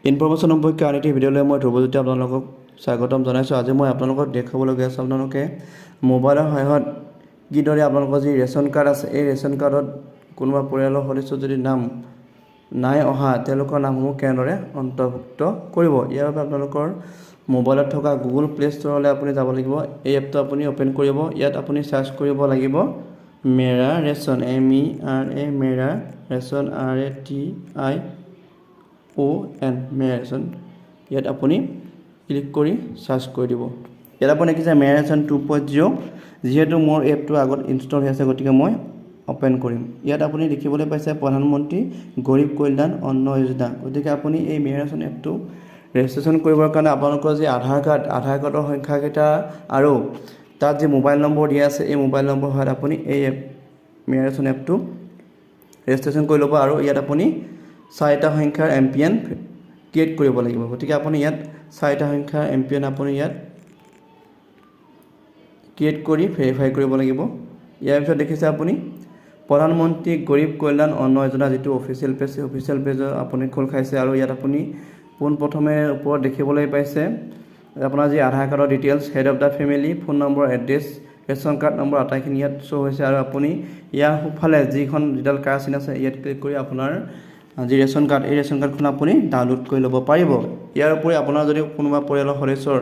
Information সম্পৰ্কীয় আন এটি ভিডিঅ'লৈ মই ধ্ৰুৱজ্যোতি আপোনালোকক স্বাগতম জনাইছোঁ। আজি মই আপোনালোকক দেখুৱাবলগীয়া আছে আপোনালোকে মোবাইলৰ সহায়ত কিদৰে আপোনালোকৰ যি ৰেচন কাৰ্ড আছে এই ৰেচন কাৰ্ডত কোনোবা পৰিয়ালৰ সদস্য যদি নাম নাই অহা তেওঁলোকৰ নামসমূহ কেনেদৰে অন্তৰ্ভুক্ত কৰিব। ইয়াৰ বাবে আপোনালোকৰ মোবাইলত থকা গুগল প্লে ষ্ট'ৰলৈ আপুনি যাব লাগিব। এই এপটো আপুনি অ'পেন কৰিব। ইয়াত আপুনি চাৰ্চ কৰিব লাগিব মেৰা ৰেচন MERA মেৰা ৰেচন RATION মেৰা ৰেচন। ইয়াত আপুনি ক্লিক কৰি চাৰ্চ কৰি দিব। ইয়াত আপুনি দেখিছে মেৰা ৰেচন 2.0 যিহেতু মোৰ এপটো আগত ইনষ্টল হৈ আছে গতিকে মই অ'পেন কৰিম। ইয়াত আপুনি দেখিবলৈ পাইছে প্ৰধানমন্ত্ৰী গৰীব কল্যাণ অন্ন যোজনা। গতিকে আপুনি এই মেৰা ৰেচন এপটো ৰেজিষ্ট্ৰেশ্যন কৰিবৰ কাৰণে আপোনালোকৰ যি আধাৰ কাৰ্ডৰ সংখ্যাকেইটা আৰু তাত যি মোবাইল নম্বৰ দিয়া আছে এই মোবাইল নম্বৰ সহায়ত আপুনি এই মেৰা ৰেচন এপটো ৰেজিষ্ট্ৰেশ্যন কৰি ল'ব আৰু ইয়াত আপুনি 4টা সংখ্যাৰ MPN ক্ৰিয়েট কৰিব লাগিব। গতিকে আপুনি ইয়াত 4টা সংখ্যাৰ MPN আপুনি ইয়াত ক্ৰিয়েট কৰি ভেৰিফাই কৰিব লাগিব। ইয়াৰ পিছত দেখিছে আপুনি প্ৰধানমন্ত্ৰী গৰীব কল্যাণ অন্ন যোজনা যিটো অফিচিয়েল পেজ সেই অফিচিয়েল পেজৰ আপুনি খোল খাইছে আৰু ইয়াত আপুনি পোনপ্ৰথমে ওপৰত দেখিবলৈ পাইছে আপোনাৰ যি আধাৰ কাৰ্ডৰ details, head of the family, phone number, address, ration card number আটাইখিনি ইয়াত শ্ব' হৈছে আৰু আপুনি ইয়াৰ সোঁফালে যিখন যিডাল কাৰ্ড চিন আছে ইয়াত ক্লিক কৰি আপোনাৰ যি ৰেচন কাৰ্ড এই ৰেচন কাৰ্ডখন আপুনি ডাউনলোড কৰি ল'ব পাৰিব। ইয়াৰ উপৰি আপোনাৰ যদি কোনোবা পৰিয়ালৰ সদস্যৰ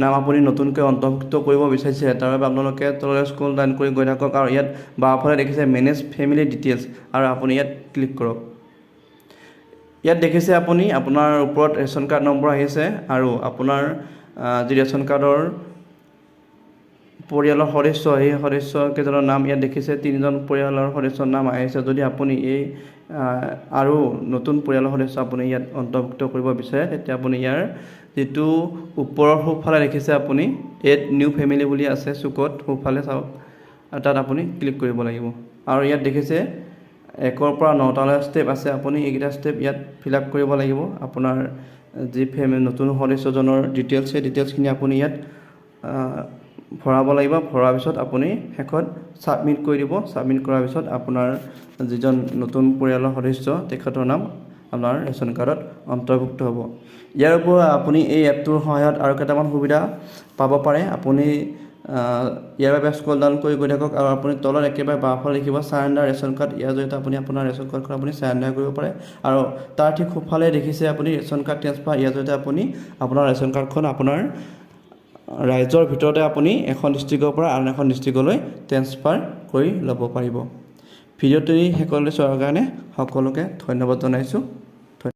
নাম আপুনি নতুনকৈ অন্তৰ্ভুক্ত কৰিব বিচাৰিছে তাৰ বাবে আপোনালোকে তললৈ স্ক্ৰল ডাউন কৰি গৈ থাকক আৰু ইয়াত বাওঁফালে দেখিছে মেনেজ ফেমিলি ডিটেইলছ আৰু আপুনি ইয়াত ক্লিক কৰক। ইয়াত দেখিছে আপুনি আপোনাৰ ওপৰত ৰেচন কাৰ্ড নম্বৰ আহিছে আৰু আপোনাৰ যি ৰেচন কাৰ্ডৰ পৰিয়ালৰ সদস্য সেই সদস্যকেইজনৰ নাম ইয়াত দেখিছে 3জন পৰিয়ালৰ সদস্যৰ নাম আহিছে। যদি আপুনি এই আৰু নতুন পৰিয়ালৰ সদস্য আপুনি ইয়াত অন্তৰ্ভুক্ত কৰিব বিচাৰে তেতিয়া আপুনি ইয়াৰ যিটো ওপৰৰ সোঁফালে দেখিছে আপুনি এড নিউ ফেমিলি বুলি আছে চুকত সোঁফালে চাওক তাত আপুনি ক্লিক কৰিব লাগিব আৰু ইয়াত দেখিছে 1ৰ পৰা 9টালৈ ষ্টেপ আছে। আপুনি এইকেইটা ষ্টেপ ইয়াত ফিল আপ কৰিব লাগিব। আপোনাৰ যি নতুন সদস্যজনৰ ডিটেইলছ সেই ডিটেইলছখিনি আপুনি ইয়াত ভৰাব লাগিব। ভৰাৰ পিছত আপুনি শেষত ছাবমিট কৰি দিব। ছাবমিট কৰাৰ পিছত আপোনাৰ যিজন নতুন পৰিয়ালৰ সদস্য তেখেতৰ নাম আপোনাৰ ৰেচন কাৰ্ডত অন্তৰ্ভুক্ত হ'ব। ইয়াৰ উপৰিও আপুনি এই এপটোৰ সহায়ত আৰু কেইটামান সুবিধা পাব পাৰে। আপুনি ইয়াৰ বাবে স্ক্ৰল ডাউন কৰি গৈ থাকক আৰু আপুনি তলত একেবাৰে বাওঁফালে দেখিব চাৰেণ্ডাৰ ৰেচন কাৰ্ড। ইয়াৰ জৰিয়তে আপুনি আপোনাৰ ৰেচন কাৰ্ডখন আপুনি চাৰেণ্ডাৰ কৰিব পাৰে আৰু তাৰ ঠিক সোঁফালে দেখিছে আপুনি ৰেচন কাৰ্ড ট্ৰেন্সফাৰ। ইয়াৰ জৰিয়তে আপুনি আপোনাৰ ৰেচন কাৰ্ডখন আপোনাৰ ৰাজ্যৰ ভিতৰতে আপুনি এখন ডিষ্ট্ৰিক্টৰ পৰা আন এখন ডিষ্ট্ৰিক্টলৈ ট্ৰেন্সফাৰ কৰি ল'ব পাৰিব। ভিডিঅ'টো শেষলৈ চোৱাৰ কাৰণে সকলোকে ধন্যবাদ জনাইছোঁ।